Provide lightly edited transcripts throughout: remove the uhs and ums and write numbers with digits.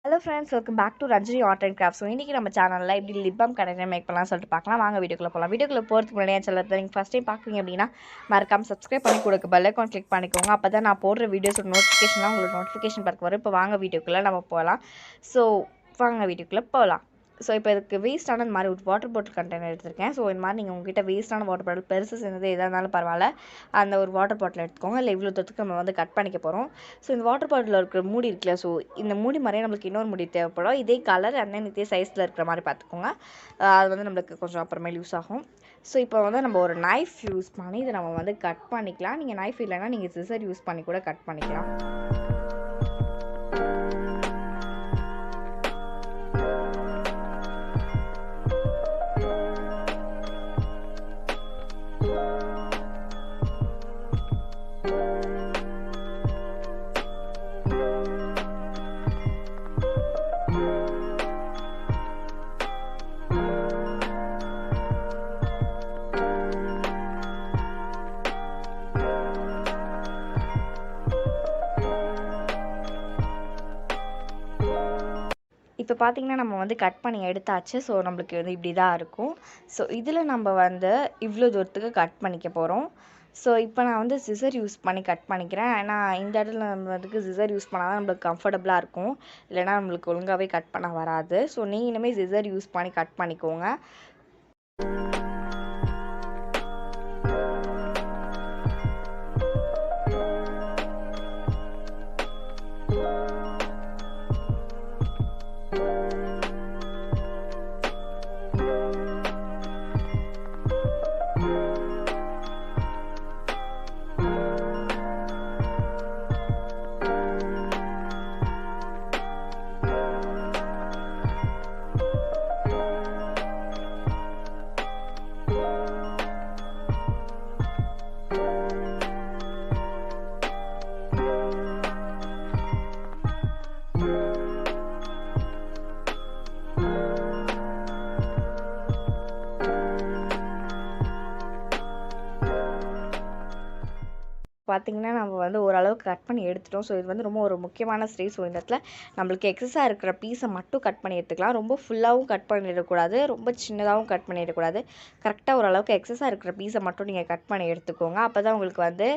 Hello friends, welcome back to Ranjini Art and Craft. So இன்னைக்கு நம்ம சேனல்ல எப்படி லிப் பாம் கண்டெய்னர் மேக் பண்ணலாம் சொல்லிட்டு பார்க்கலாம். வாங்க வீடியோக்குள்ள போகலாம். வீடியோக்குள்ள போறதுக்கு முன்னாடி என் சேனலை நீங்க ஃபர்ஸ்ட் டைம் பார்க்குறீங்க அப்படின்னா மறக்காம சப்ஸ்கிரைப் பண்ணி கொடுக்க பெல் ஐகான் கிளிக் பண்ணிக்கோங்க. அப்பதான் நான் போடுற வீடியோஸோட நோட்டிஃபிகேஷன்லாம் உங்களுக்கு நோட்டிஃபிகேஷன் பார்க்க வரும். இப்போ வாங்க வீடியோக்குள்ள நம்ம போகலாம். ஸோ வாங்க வீடியோக்குள்ள போகலாம். ஸோ இப்போ இதுக்கு வேஸ்ட்டான இந்த மாதிரி ஒரு வாட்டர் பாட்டில் கண்டெய்னர் எடுத்திருக்கேன். ஸோ இந்த மாதிரி நீங்கள் உங்ககிட்ட வேஸ்ட்டான வாட்டர் பாட்டில் பெருசு சேர்ந்தது எதாக இருந்தாலும் பரவாயில்ல, அந்த ஒரு வாட்டர் பாட்டில் எடுத்துக்கோங்க. இல்லை இவ்வளோ தூரத்துக்கு நம்ம வந்து கட் பண்ணிக்க போகிறோம். ஸோ இந்த வாட்டர் பாட்டிலில் இருக்கிற மூடி இருக்குல்ல, ஸோ இந்த மூடி மாதிரியே நம்மளுக்கு இன்னொரு மூடி தேவைப்படும். இதே கலர் அண்ட் தென் இதே சைஸில் இருக்கிற மாதிரி பார்த்துக்கோங்க. அது வந்து நம்மளுக்கு கொஞ்சம் அப்புறமேல் யூஸ் ஆகும். ஸோ இப்போ வந்து நம்ம ஒரு நைஃப் யூஸ் பண்ணி இதை நம்ம வந்து கட் பண்ணிக்கலாம். நீங்கள் நைஃப் இல்லைன்னா நீங்கள் சிசர் யூஸ் பண்ணி கூட கட் பண்ணிக்கலாம். இப்போ பார்த்திங்கன்னா நம்ம வந்து கட் பண்ணி எடுத்தாச்சு. ஸோ நம்மளுக்கு வந்து இப்படி தான் இருக்கும். ஸோ இதில் நம்ம வந்து இவ்வளோ தூரத்துக்கு கட் பண்ணிக்க போகிறோம். ஸோ இப்போ நான் வந்து சிசர் யூஸ் பண்ணி கட் பண்ணிக்கிறேன். ஏன்னா இந்த இடத்துல நம்ம வந்து சிசர் யூஸ் பண்ணால் தான் நம்மளுக்கு கம்ஃபர்டபுளாக இருக்கும், இல்லைனா நம்மளுக்கு ஒழுங்காகவே கட் பண்ண வராது. ஸோ நீங்களுமே சிசர் யூஸ் பண்ணி கட் பண்ணிக்கோங்க. பார்த்திங்கன்னா நம்ம வந்து ஓரளவுக்கு கட் பண்ணி எடுத்துட்டோம். ஸோ இது வந்து ரொம்ப ஒரு முக்கியமான ஸ்டேஜ். ஸோ இந்த இடத்துல நம்மளுக்கு எக்ஸஸாக இருக்கிற பீஸை மட்டும் கட் பண்ணி எடுத்துக்கலாம். ரொம்ப ஃபுல்லாகவும் கட் பண்ணிடக்கூடாது, ரொம்ப சின்னதாகவும் கட் பண்ணிடக்கூடாது. கரெக்டாக ஓரளவுக்கு எக்ஸஸாக இருக்கிற பீஸை மட்டும் நீங்கள் கட் பண்ணி எடுத்துக்கோங்க. அப்போ தான் உங்களுக்கு வந்து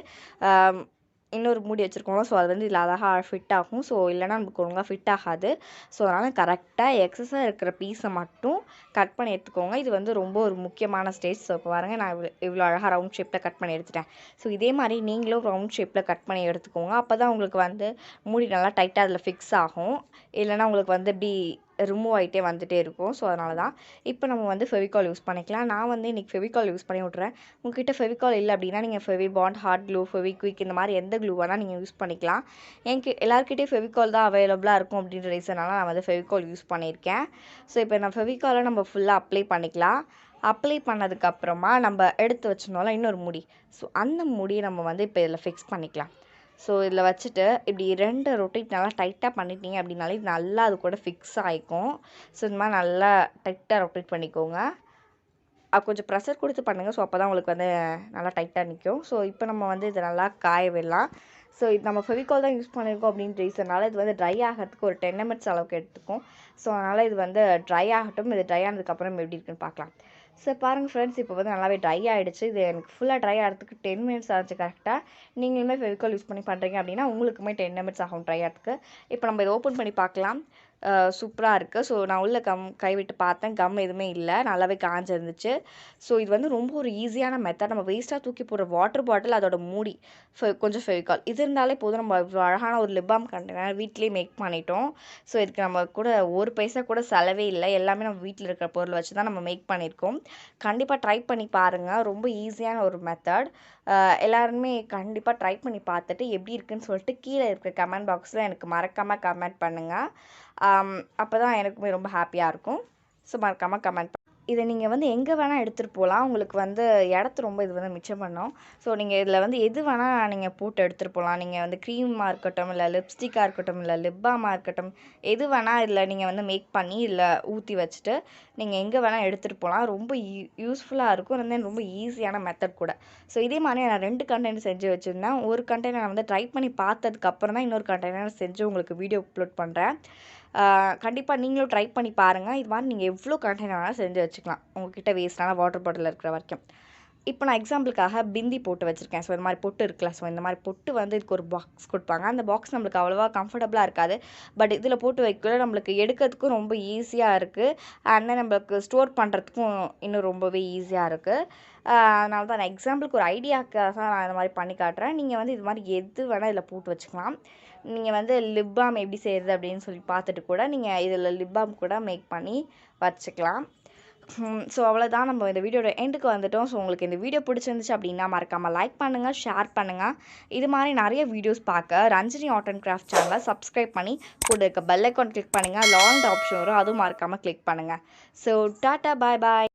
இன்னொரு மூடி வச்சுருக்கோம். ஸோ அது வந்து இதில் அழகாக ஃபிட் ஆகும். ஸோ இல்லைனா நமக்கு ஒழுங்காக ஃபிட் ஆகாது. ஸோ அதனால் கரெக்டாக எக்ஸஸாக இருக்கிற பீஸை மட்டும் கட் பண்ணி எடுத்துக்கோங்க. இது வந்து ரொம்ப ஒரு முக்கியமான ஸ்டேஜ். ஸோ இப்போ பாருங்கள், நான் இவ்வளோ அழகாக ரவுண்ட் ஷேப்பில் கட் பண்ணி எடுத்துட்டேன். ஸோ இதே மாதிரி நீங்களும் ரவுண்ட் ஷேப்பில் கட் பண்ணி எடுத்துக்கோங்க. அப்போ தான் உங்களுக்கு வந்து மூடி நல்லா டைட்டாக அதில் ஃபிக்ஸ் ஆகும். இல்லைனா உங்களுக்கு வந்து இப்படி ரிமூவ் ஆகிட்டே வந்துகிட்டே இருக்கும். ஸோ அதனால தான் இப்போ நம்ம வந்து ஃபெவிகால் யூஸ் பண்ணிக்கலாம். நான் வந்து இன்றைக்கி ஃபெவிகால் யூஸ் பண்ணி விட்றேன். உங்கள்கிட்ட ஃபெவிகால் இல்லை அப்படின்னா நீங்கள் ஃபெவிபாண்ட், ஹாட் க்ளூ, ஃபெவிக்விக் இந்த மாதிரி எந்த க்ளூ வேணால் நீங்கள் யூஸ் பண்ணிக்கலாம். எல்லாருக்கிட்டே ஃபெவிகால் தான் அவைலபிளாக இருக்கும் அப்படின்ற ரீசனால நான் வந்து ஃபெவிகால் யூஸ் பண்ணியிருக்கேன். ஸோ இப்போ நான் ஃபெவிகாலை நம்ம ஃபுல்லாக அப்ளை பண்ணிக்கலாம். அப்ளை பண்ணதுக்கப்புறமா நம்ம எடுத்து வச்சுருந்தோம்ல இன்னொரு மூடி, ஸோ அந்த மூடியை நம்ம வந்து இப்போ இதில் ஃபிக்ஸ் பண்ணிக்கலாம். ஸோ இதில் வச்சுட்டு இப்படி 2 ரொட்டேட் நல்லா டைட்டாக பண்ணிட்டீங்க அப்படின்னாலே நல்லா அது கூட ஃபிக்ஸ் ஆகிக்கும். ஸோ இந்த மாதிரி நல்லா டைட்டாக ரொட்டேட் பண்ணிக்கோங்க. கொஞ்சம் ப்ரெஷர் கொடுத்து பண்ணுங்கள். ஸோ அப்போ தான் உங்களுக்கு வந்து நல்லா டைட்டாக நிற்கும். ஸோ இப்போ நம்ம வந்து இதை நல்லா காய விடலாம். ஸோ இது நம்ம ஃபெவிகால் தான் யூஸ் பண்ணியிருக்கோம் அப்படின்ற ரீசனால இது வந்து ட்ரை ஆகிறதுக்கு ஒரு 10 minutes அளவுக்கு எடுத்துக்கும். ஸோ அதனால் இது வந்து ட்ரை ஆகட்டும். இது ட்ரை ஆனதுக்கப்புறம் எப்படி இருக்குன்னு பார்க்கலாம். ஸோ பாருங்கள் ஃப்ரெண்ட்ஸ், இப்போ வந்து நல்லாவே ட்ரை ஆகிடுச்சு. இது எனக்கு ஃபுல்லாக ட்ரை ஆகிறதுக்கு 10 minutes ஆச்சு கரெக்டாக. நீங்களுமே ஃபெவிகால் யூஸ் பண்ணி பண்ணுறீங்க அப்படின்னா உங்களுக்குமே 10 minutes ஆகும் ட்ரை ஆகிறதுக்கு. இப்போ நம்ம இதை ஓப்பன் பண்ணி பார்க்கலாம். சூப்பராக இருக்குது. ஸோ நான் உள்ள கைவிட்டு பார்த்தேன், கம் எதுவுமே இல்லை, நல்லாவே காஞ்சிருந்துச்சு. ஸோ இது வந்து ரொம்ப ஒரு ஈஸியான மெத்தட். நம்ம வேஸ்ட்டாக தூக்கி போடுற வாட்டர் பாட்டில், அதோட மூடி, கொஞ்சம் ஃபெவிகால், இது இருந்தாலே போதும். நம்ம இவ்வளோ அழகான ஒரு லிப் பாம் கண்டெய்னர் வீட்டிலேயே மேக் பண்ணிட்டோம். ஸோ இதுக்கு நம்ம கூட ஒரு பைசா கூட செலவே இல்லை. எல்லாமே நம்ம வீட்டில் இருக்கிற பொருள் வச்சு தான் நம்ம மேக் பண்ணியிருக்கோம். கண்டிப்பாக ட்ரை பண்ணி பாருங்கள். ரொம்ப ஈஸியான ஒரு மெத்தட். எல்லாருமே கண்டிப்பாக ட்ரை பண்ணி பார்த்துட்டு எப்படி இருக்குன்னு சொல்லிட்டு கீழே இருக்கிற கமெண்ட் பாக்ஸில் எனக்கு மறக்காமல் கமெண்ட் பண்ணுங்கள். அப்போ தான் எனக்குமே ரொம்ப ஹாப்பியாக இருக்கும். ஸோ மறக்காமல் கமெண்ட் இதை நீங்கள் வந்து எங்கே வேணால் எடுத்துகிட்டு போகலாம். உங்களுக்கு வந்து இடத்து ரொம்ப இது வந்து மிச்சம் பண்ணும். ஸோ நீங்கள் இதில் வந்து எது வேணால் நீங்கள் போட்டு எடுத்துகிட்டு போகலாம். நீங்கள் வந்து க்ரீமாக இருக்கட்டும், இல்லை லிப்ஸ்டிக்காக இருக்கட்டும், இல்லை லிப் பாமாக இருக்கட்டும், எது வேணால் இதில் நீங்கள் வந்து மேக் பண்ணி இதில் ஊற்றி வச்சுட்டு நீங்கள் எங்கே வேணால் எடுத்துகிட்டு போகலாம். ரொம்ப யூஸ்ஃபுல்லாக இருக்கும். தென் ரொம்ப ஈஸியான மெத்தட் கூட. ஸோ இதே மாதிரி நான் 2 கண்டெய்னர் செஞ்சு வச்சுருந்தேன். ஒரு கண்டெய்னர் வந்து ட்ரை பண்ணி பார்த்ததுக்கப்புறம் தான் இன்னொரு கண்டெய்னர் செஞ்சு உங்களுக்கு வீடியோ அப்லோட் பண்ணுறேன். கண்டிப்பாக நீங்களும் ட்ரை பண்ணி பாருங்கள். இது மாதிரி நீங்கள் எவ்வளோ கண்டெய்னர் வேணாலும் செஞ்சு வச்சுக்கலாம், உங்ககிட்ட வேஸ்ட்டான வாட்டர் பாட்டில் இருக்கிற வரைக்கும். இப்போ நான் எக்ஸாம்பிளுக்காக பிந்தி போட்டு வச்சுருக்கேன். ஸோ இந்த மாதிரி பொட்டு இருக்குல்ல, ஸோ இந்த மாதிரி பொட்டு வந்து இதுக்கு ஒரு பாக்ஸ் கொடுப்பாங்க. அந்த பாக்ஸ் நம்மளுக்கு அவ்வளோவா கம்ஃபர்டபுளாக இருக்காது. பட் இதில் போட்டு வைக்கல நம்மளுக்கு எடுக்கிறதுக்கும் ரொம்ப ஈஸியாக இருக்குது. அண்ட் தென் நம்மளுக்கு ஸ்டோர் பண்ணுறதுக்கும் இன்னும் ரொம்பவே ஈஸியாக இருக்குது. அதனால தான் நான் எக்ஸாம்பிளுக்கு ஒரு ஐடியாக்காக தான் நான் இந்த மாதிரி பண்ணி காட்டுறேன். நீங்கள் வந்து இது மாதிரி எது வேணால் இதில் போட்டு வச்சுக்கலாம். நீங்கள் வந்து லிப் பாம் எப்படி செய்கிறது அப்படின்னு சொல்லி பார்த்துட்டு கூட நீங்கள் இதில் லிப் பாம் கூட மேக் பண்ணி வச்சுக்கலாம். ஸோ அவ்வளோதான், நம்ம இந்த வீடியோட எண்டுக்கு வந்துட்டோம். ஸோ உங்களுக்கு இந்த வீடியோ பிடிச்சிருந்துச்சு அப்படின்னா மறக்காமல் லைக் பண்ணுங்கள், ஷேர் பண்ணுங்கள். இது மாதிரி நிறைய வீடியோஸ் பார்க்க ரஞ்சினி ஆர்ட் அண்ட் கிராஃப்ட் சேனலை சப்ஸ்கிரைப் பண்ணி கூட இருக்க பெல் ஐக்கான் கிளிக் பண்ணுங்கள். லாங் ஆப்ஷன் வரும், அதுவும் மறக்காமல் கிளிக் பண்ணுங்கள். ஸோ டாட்டா, பாய் பாய்.